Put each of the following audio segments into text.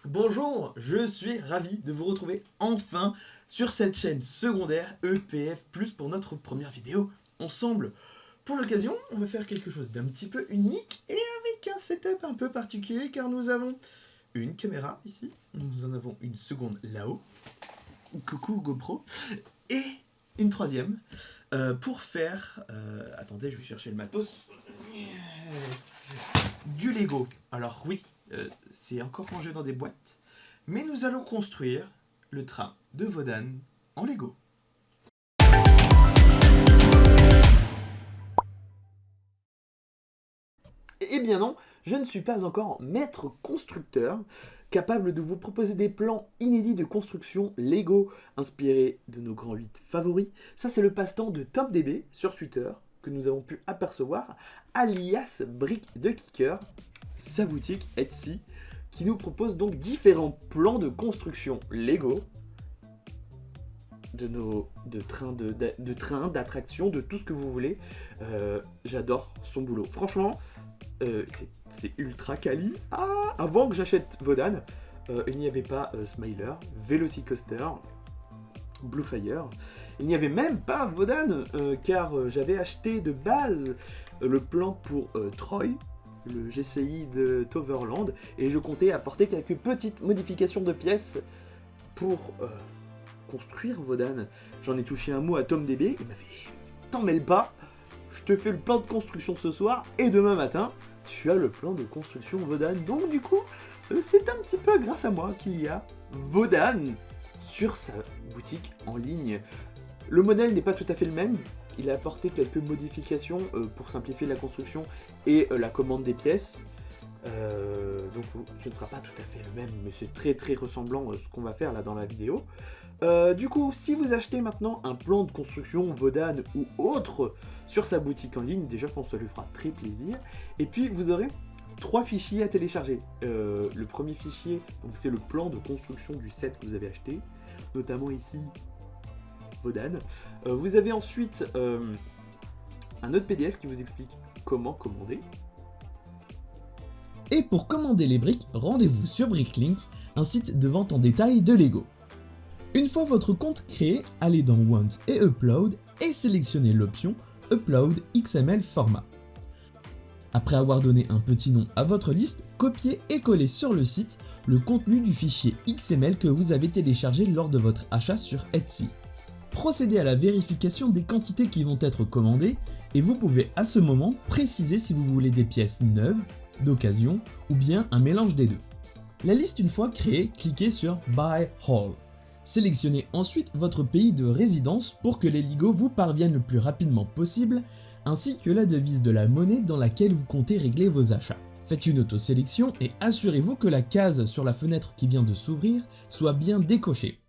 Bonjour, je suis ravi de vous retrouver enfin sur cette chaîne secondaire EPF+, pour notre première vidéo ensemble. Pour l'occasion, on va faire quelque chose d'un petit peu unique et avec un setup un peu particulier car nous avons une caméra ici, nous en avons une seconde là-haut, coucou GoPro, et une troisième pour faire, attendez je vais chercher le matos, du Lego. Alors oui, c'est encore rangé dans des boîtes, mais nous allons construire le train de Wodan en Lego. Eh bien non, je ne suis pas encore maître constructeur, capable de vous proposer des plans inédits de construction Lego inspirés de nos grands 8 favoris. Ça c'est le passe-temps de TopDB sur Twitter que nous avons pu apercevoir, alias Brick de Kicker, sa boutique Etsy, qui nous propose donc différents plans de construction Lego, de trains, d'attractions, de tout ce que vous voulez. J'adore son boulot. Franchement, c'est ultra quali. Avant que j'achète Wodan, il n'y avait pas Smiler, Velocicoaster, Bluefire. Il n'y avait même pas Wodan, car j'avais acheté de base le plan pour Troy, le GCI de Toverland, et je comptais apporter quelques petites modifications de pièces pour construire Wodan. J'en ai touché un mot à TomDB, il m'a fait « T'en mêles pas, je te fais le plan de construction ce soir, et demain matin, tu as le plan de construction Wodan. » Donc du coup, c'est un petit peu grâce à moi qu'il y a Wodan sur sa boutique en ligne. Le modèle n'est pas tout à fait le même, il a apporté quelques modifications pour simplifier la construction et la commande des pièces. Donc ce ne sera pas tout à fait le même, mais c'est très ressemblant ce qu'on va faire là dans la vidéo. Du coup, si vous achetez maintenant un plan de construction Wodan ou autre sur sa boutique en ligne, déjà je pense que ça lui fera très plaisir. Et puis vous aurez 3 fichiers à télécharger. Le premier fichier, c'est le plan de construction du set que vous avez acheté, notamment ici Wodan. Vous avez ensuite un autre PDF qui vous explique comment commander. Et pour commander les briques, rendez-vous sur Bricklink, un site de vente en détail de Lego. Une fois votre compte créé, allez dans Want et Upload et sélectionnez l'option Upload XML format. Après avoir donné un petit nom à votre liste, copiez et collez sur le site le contenu du fichier XML que vous avez téléchargé lors de votre achat sur Etsy. Procédez à la vérification des quantités qui vont être commandées et vous pouvez à ce moment préciser si vous voulez des pièces neuves, d'occasion ou bien un mélange des deux. La liste une fois créée, cliquez sur Buy All. Sélectionnez ensuite votre pays de résidence pour que les Lego vous parviennent le plus rapidement possible, ainsi que la devise de la monnaie dans laquelle vous comptez régler vos achats. Faites une auto-sélection et assurez-vous que la case sur la fenêtre qui vient de s'ouvrir soit bien décochée.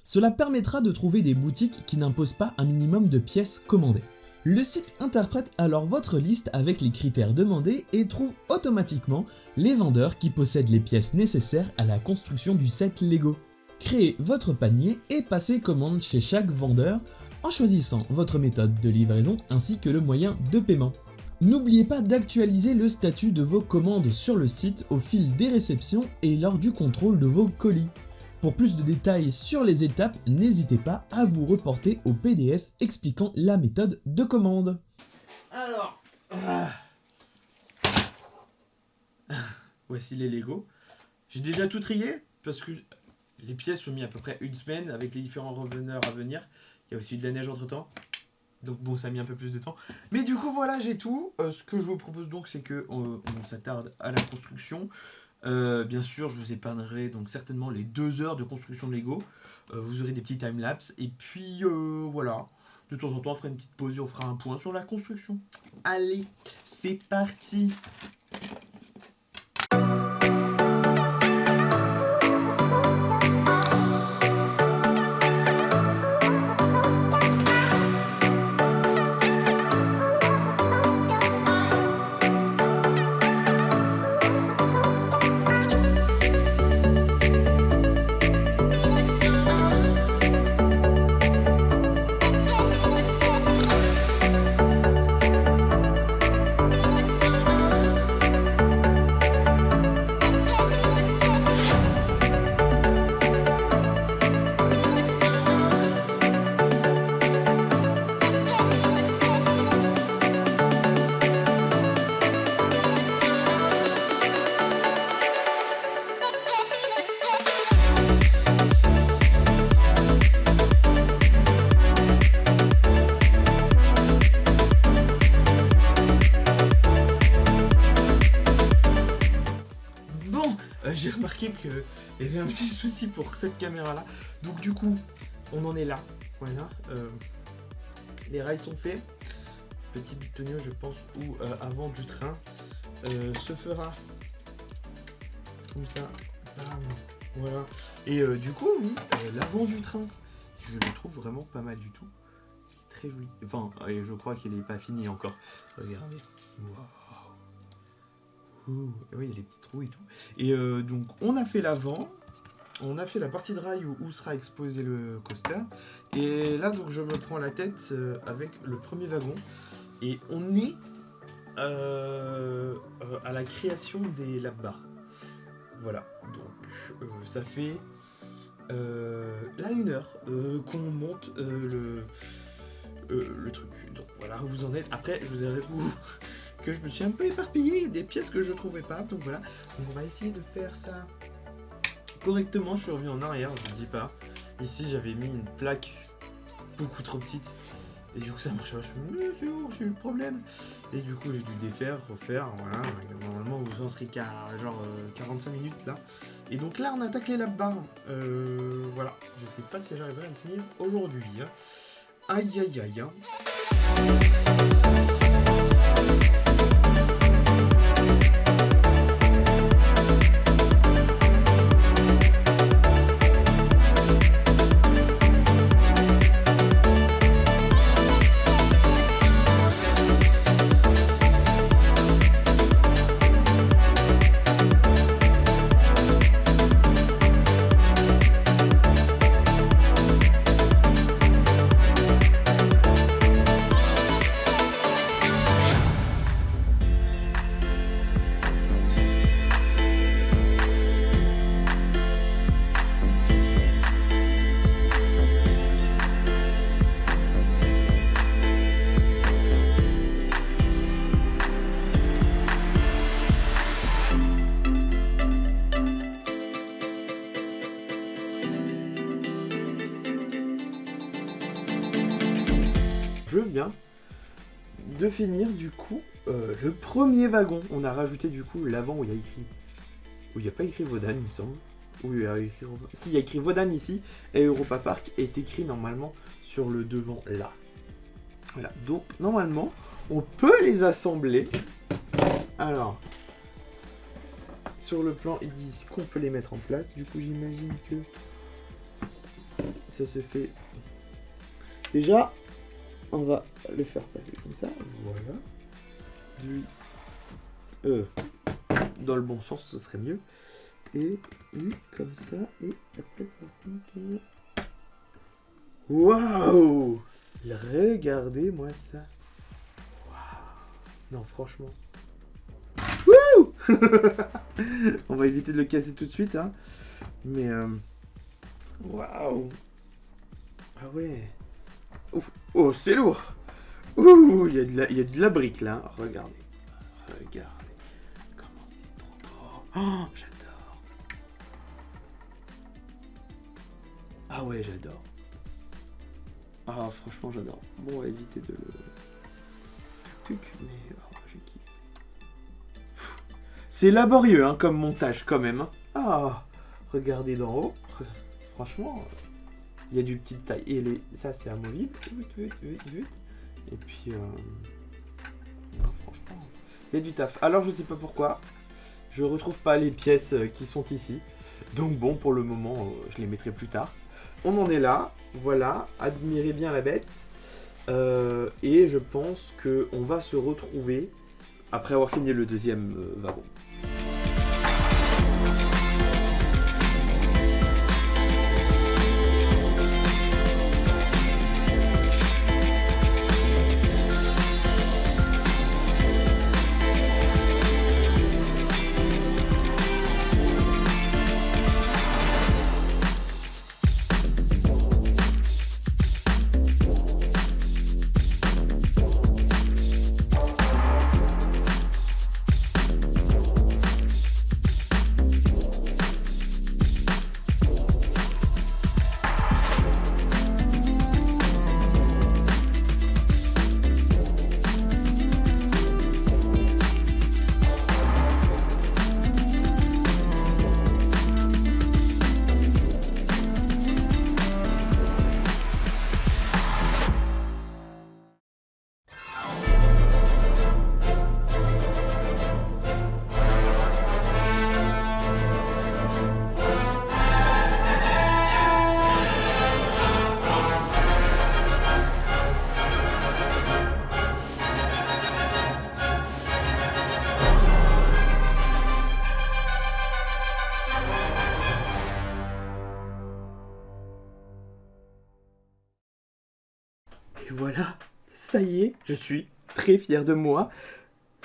Cela permettra de trouver des boutiques qui n'imposent pas un minimum de pièces commandées. Le site interprète alors votre liste avec les critères demandés et trouve automatiquement les vendeurs qui possèdent les pièces nécessaires à la construction du set Lego. Créez votre panier et passez commande chez chaque vendeur en choisissant votre méthode de livraison ainsi que le moyen de paiement. N'oubliez pas d'actualiser le statut de vos commandes sur le site au fil des réceptions et lors du contrôle de vos colis. Pour plus de détails sur les étapes, n'hésitez pas à vous reporter au PDF expliquant la méthode de commande. Alors, voici les Lego. J'ai déjà tout trié parce que les pièces ont mis à peu près une semaine avec les différents reveneurs à venir. Il y a aussi de la neige entre temps. Donc bon, ça a mis un peu plus de temps. Mais du coup, voilà, j'ai tout. Ce que je vous propose donc, c'est qu'on s'attarde à la construction. Bien sûr, je vous épargnerai donc certainement les 2 heures de construction de Lego. Vous aurez des petits timelapses. Et puis voilà. De temps en temps, on fera une petite pause et on fera un point sur la construction. Allez, c'est parti! j'ai remarqué qu'il y avait un petit souci pour cette caméra-là. Donc du coup, on en est là. Voilà. Les rails sont faits. Petit bitonio, je pense, où avant du train se fera comme ça. Bam. Voilà. Et du coup, oui, l'avant du train, je le trouve vraiment pas mal du tout. Il est très joli. Enfin, et je crois qu'il n'est pas fini encore. Regardez. Waouh. Oui, il y a les petits trous et tout. Et donc, on a fait l'avant. On a fait la partie de rail où sera exposé le coaster. Et là, donc, je me prends la tête avec le premier wagon. Et on est à la création des lap bars. Voilà. Donc, ça fait là 1 heure qu'on monte le truc. Donc, voilà où vous en êtes. Après, je vous avoue que je me suis un peu éparpillé. Des pièces que je trouvais pas. Donc, voilà. Donc, on va essayer de faire ça correctement. Je suis revenu en arrière, je vous dis pas. Ici, j'avais mis une plaque beaucoup trop petite. Et du coup, ça marchait pas. Je me suis dit, mais c'est où, j'ai eu le problème. Et du coup, j'ai dû défaire, refaire. Voilà. Normalement, vous en serez qu'à genre 45 minutes là. Et donc là, on attaque les lap bars. Voilà. Je sais pas si j'arriverai à le finir aujourd'hui. Hein. Aïe, aïe, aïe. Hein. Je viens de finir du coup le premier wagon. On a rajouté du coup l'avant où il y a écrit... Où il n'y a pas écrit Wodan, il me semble. Où il y a écrit... Si, il y a écrit Wodan ici. Et Europa Park est écrit normalement sur le devant là. Voilà. Donc normalement, on peut les assembler. Alors, sur le plan, ils disent qu'on peut les mettre en place. Du coup, j'imagine que ça se fait... Déjà... On va le faire passer comme ça, voilà. Dans le bon sens, ce serait mieux. Et comme ça, et après ça fait... Waouh! Regardez-moi ça. Waouh! Non, franchement. Wouh! On va éviter de le casser tout de suite, hein. Mais... Waouh! Ah ouais! Ouf. Oh, c'est lourd. Ouh, il y a de la brique là. Regardez. Regardez. Comment c'est trop beau. Oh, j'adore. Ah ouais, j'adore. Ah, franchement, j'adore. Bon, on va éviter de le... truc, mais je kiffe. C'est laborieux hein, comme montage quand même. Hein. Ah, regardez d'en haut. Franchement... Il y a du petit taille. Et ça, c'est amovible. Et puis, non, franchement, il y a du taf. Alors, je sais pas pourquoi. Je retrouve pas les pièces qui sont ici. Donc, bon, pour le moment, je les mettrai plus tard. On en est là. Voilà. Admirez bien la bête. Et je pense qu'on va se retrouver après avoir fini le deuxième wagon. Et voilà, ça y est, je suis très fier de moi.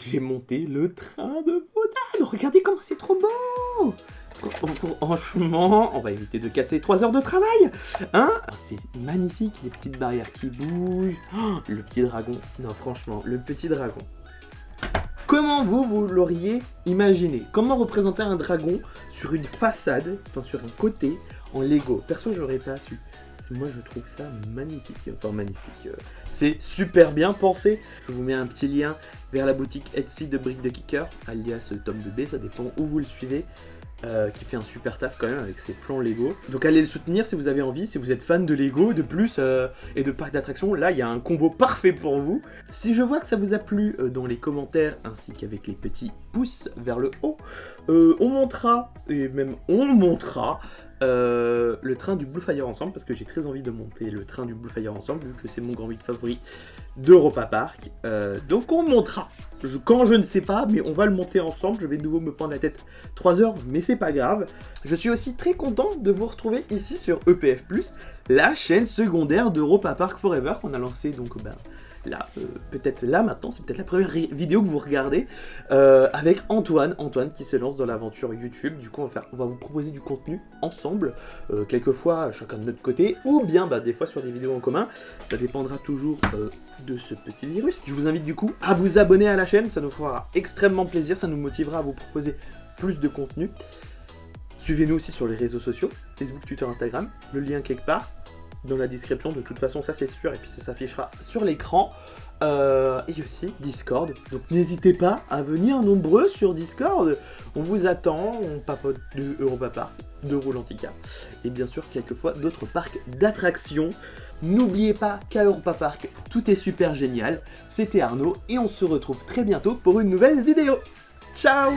J'ai monté le train de Wodan. Regardez comment c'est trop beau. Franchement, on va éviter de casser 3 heures de travail. Hein? C'est magnifique, les petites barrières qui bougent. Oh, le petit dragon. Non, franchement, le petit dragon. Comment vous l'auriez imaginé? Comment représenter un dragon sur une façade, enfin sur un côté, en Lego? Perso, j'aurais pas su. Moi, je trouve ça magnifique. Enfin, magnifique. C'est super bien pensé. Je vous mets un petit lien vers la boutique Etsy de Brick the Kicker, alias Tom Bébé, ça dépend où vous le suivez. Qui fait un super taf quand même avec ses plans Lego. Donc allez le soutenir si vous avez envie, si vous êtes fan de Lego, de plus et de parcs d'attractions. Là, il y a un combo parfait pour vous. Si je vois que ça vous a plu dans les commentaires, ainsi qu'avec les petits pouces vers le haut, on montera, et même on montera, le train du Blue Fire ensemble, parce que j'ai très envie de monter le train du Blue Fire ensemble, vu que c'est mon grand vide favori d'Europa Park. Donc on montera. Quand je ne sais pas, mais on va le monter ensemble. Je vais de nouveau me prendre la tête 3 heures, mais c'est pas grave. Je suis aussi très content de vous retrouver ici sur EPF+, la chaîne secondaire d'Europa Park Forever qu'on a lancé donc là, peut-être là maintenant, c'est peut-être la première vidéo que vous regardez avec Antoine qui se lance dans l'aventure YouTube. Du coup, on va vous proposer du contenu ensemble, quelquefois chacun de notre côté, ou bien des fois sur des vidéos en commun. Ça dépendra toujours de ce petit virus. Je vous invite du coup à vous abonner à la chaîne, ça nous fera extrêmement plaisir, ça nous motivera à vous proposer plus de contenu. Suivez-nous aussi sur les réseaux sociaux, Facebook, Twitter, Instagram, le lien quelque part dans la description, de toute façon ça c'est sûr, et puis ça s'affichera sur l'écran, et aussi Discord, donc n'hésitez pas à venir nombreux sur Discord, on vous attend, on papote de Europa Park, de Roulantica, et bien sûr quelquefois d'autres parcs d'attractions. N'oubliez pas qu'à Europa Park, tout est super génial. C'était Arnaud, et on se retrouve très bientôt pour une nouvelle vidéo. Ciao!